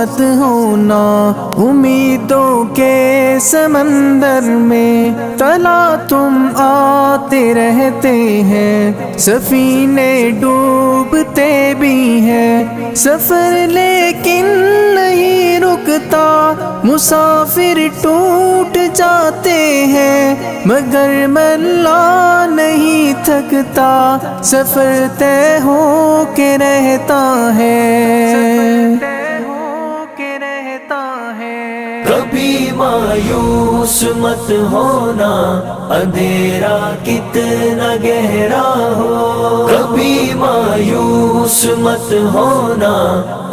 مت ہونا امیدوں کے سمندر میں، تلا تم آتے رہتے ہیں، سفینے ڈوبتے بھی ہیں، سفر لیکن نہیں رکتا، مسافر ٹوٹ جاتے ہیں، مگر ملا نہیں تھکتا، سفر طے ہو کے رہتا ہے۔ کبھی مایوس مت ہونا، اندھیرا کتنا گہرا ہو، کبھی مایوس مت ہونا،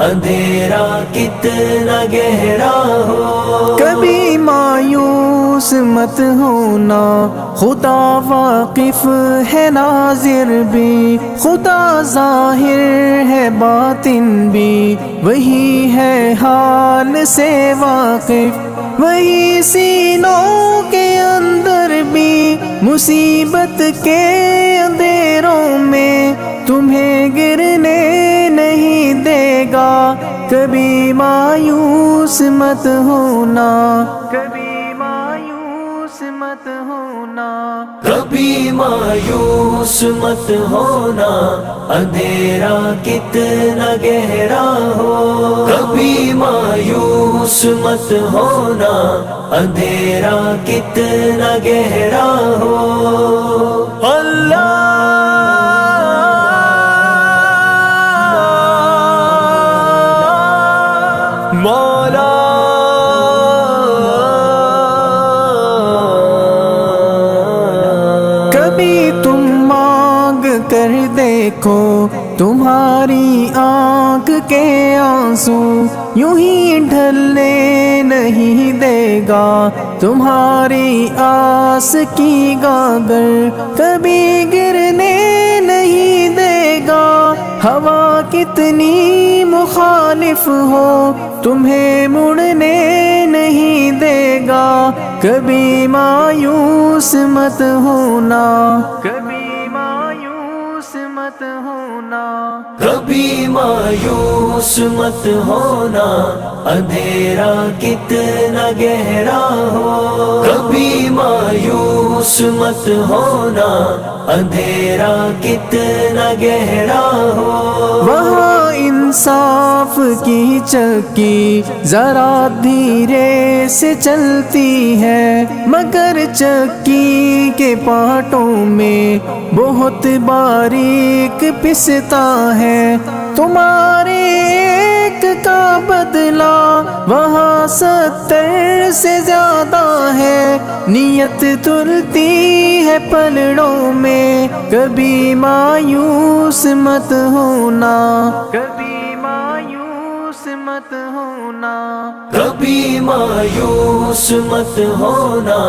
اندھیرا کتنا گہرا ہو، کبھی مایوس مت ہونا، خدا واقف ہے ناظر بھی، خدا ظاہر ہے باطن بھی، وہی ہے حال سے واقف، وہی سینوں کے اندر بھی، مصیبت کے اندھیروں میں تمہیں گرنے نہیں دے گا، کبھی مایوس مت ہونا، کبھی مایوس مت ہونا، کبھی مایوس مت ہونا، اندھیرا کتنا گہرا ہو، کبھی مایوس مت ہونا، اندھیرا کتنا گہرا ہو، اللہ مولا کبھی تم مانگ کر دیکھو، تمہاری آنکھ کے آنسو یوں ہی ڈھلنے نہیں دے گا، تمہاری آس کی گاگر کبھی گرنے نہیں دے گا، ہوا کتنی مخالف ہو تمہیں مڑنے نہیں دے گا، کبھی مایوس مت ہونا، کبھی مایوس مت ہونا، کبھی مایوس مت ہونا، اندھیرا کتنا گہرا ہو، کبھی مایوس مت ہونا، اندھیرا کتنا گہرا ہو، وہاں انصاف کی چکی ذرا دھیرے سے چلتی ہے، مگر چکی کے پارٹوں میں بہت باریک پستا ہے، تمہارے ایک کا بدلہ وہاں 70 سے زیادہ ہے، نیت تلتی ہے پلڑوں میں، کبھی مایوس مت ہونا، کبھی مایوس مت ہونا، کبھی مایوس مت ہونا،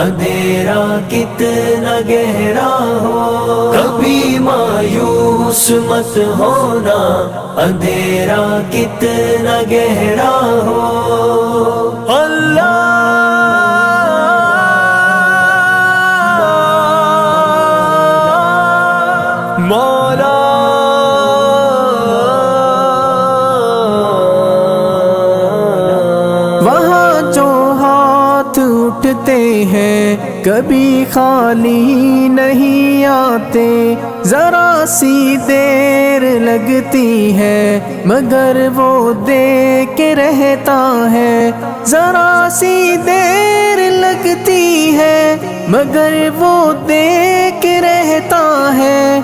اندھیرا کتنا گہرا ہو، کبھی مایوس مت ہونا، اندھیرا کتنا گہرا ہو، اللہ مولا وہاں جو ہاتھ اٹھتے ہیں کبھی خالی نہیں آتے، ذرا سی دیر لگتی ہے مگر وہ دے کے رہتا ہے، ذرا سی دیر لگتی ہے مگر وہ دے کے رہتا ہے،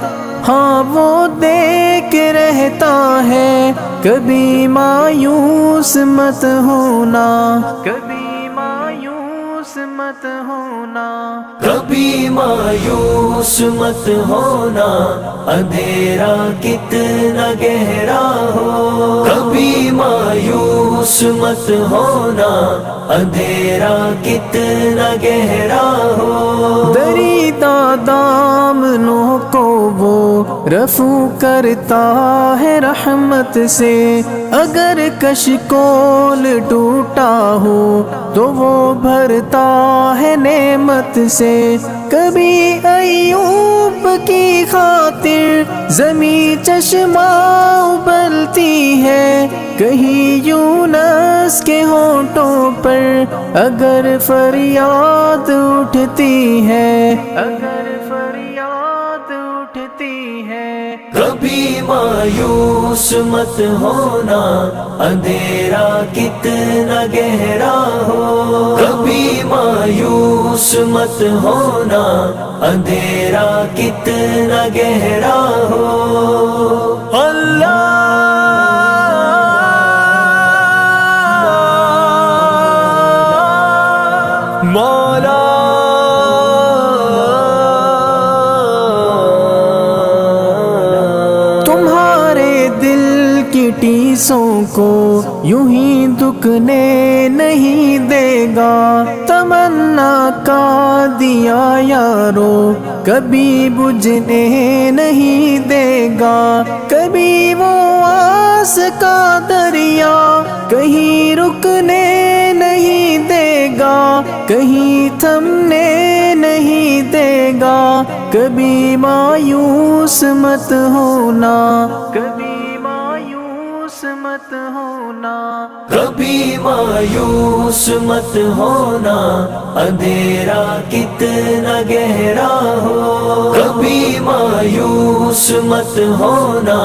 ہاں وہ دے کے رہتا ہے، کبھی مایوس مت ہونا، کبھی مایوس مت ہونا، کبھی مایوس مت ہونا، اندھیرا کتنا گہرا ہو، کبھی مایوس مت ہونا، اندھیرا کتنا گہرا ہو، دریدہ دامنوں کو وہ رفو کرتا ہے رحمت سے، اگر کشکول ٹوٹا ہو تو وہ بھرتا ہے نعمت رحمت سے، کبھی ایوب کی خاطر زمیں چشمہ ابلتی ہے، کہیں یونس کے ہونٹوں پر اگر فریاد اٹھتی ہے، اگر فریاد اٹھتی ہے۔ کبھی مایوس مت ہونا، اندھیرا کتنا گہرا ہو، کبھی مایوس مت ہونا، اندھیرا کتنا گہرا ہو۔ اللہ مولا تمہارے دل کی ٹیسوں کو یوں ہی دکنے نہیں دے گا، تمنا کا دیا یارو کبھی بجھنے نہیں دے گا، کبھی وہ آس کا دریا کہیں رکنے نہیں دے گا، کہیں تھمنے نہیں دے گا، کبھی مایوس مت ہونا، کبھی مایوس مت ہونا، کبھی مایوس مت ہونا، اندھیرا کتنا گہرا ہو، کبھی مایوس مت ہونا،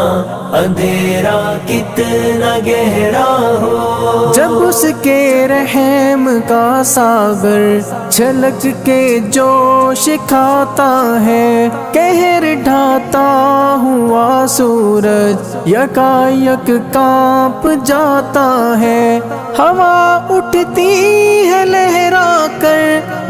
اندھیرا کتنا گہرا ہو۔ جب اس کے رحم کا ساغر چھلک کے جوش کھاتا ہے، قہر ڈھاتا ہوا سورج یکایک کانپ جاتا ہے، ہوا اٹھتی ہے لہرا کر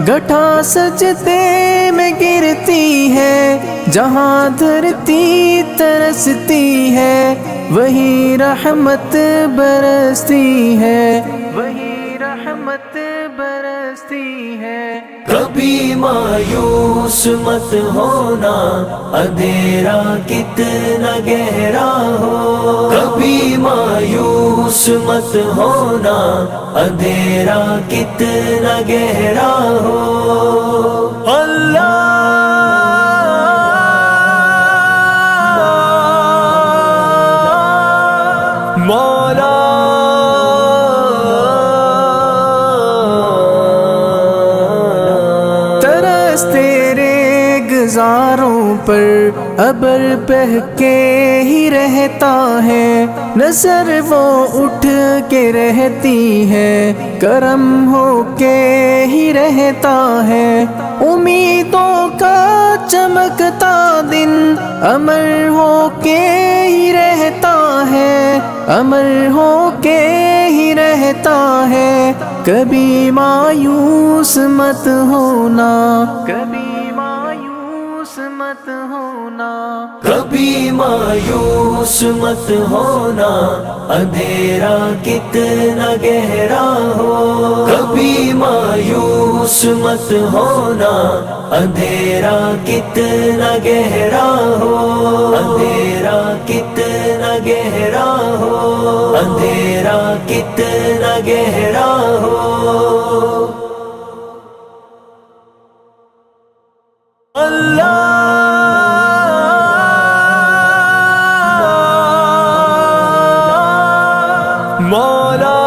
گٹھا سجدے میں گرتی ہے، جہاں دھرتی ترستی ہے وہی رحمت برستی ہے، وہی رحمت برستی ہے۔ کبھی مایوس مت ہونا، اندھیرا کتنا گہرا ہو، کبھی مایوس مت ہونا، اندھیرا کتنا گہرا ہو۔ اللہ مولا ترس تیرے گزاروں پر ابر بہہ کے ہی رہتا ہے، نظر وہ اٹھ کے رہتی ہے، کرم ہو کے ہی رہتا ہے، امیدوں کا چمکتا دن امر ہو کے ہی رہتا ہے، امر ہو کے ہی رہتا ہے، کبھی مایوس مت ہونا، کبھی مایوس مت ہونا، کبھی مایوس مت ہونا، اندھیرا کتنا گہرا ہو، کبھی مایوس مت ہونا، اندھیرا کتنا گہرا ہو، اندھیرا کتنا گہرا ہو، اندھیرا کتنا گہرا ہو۔ اللہ مولا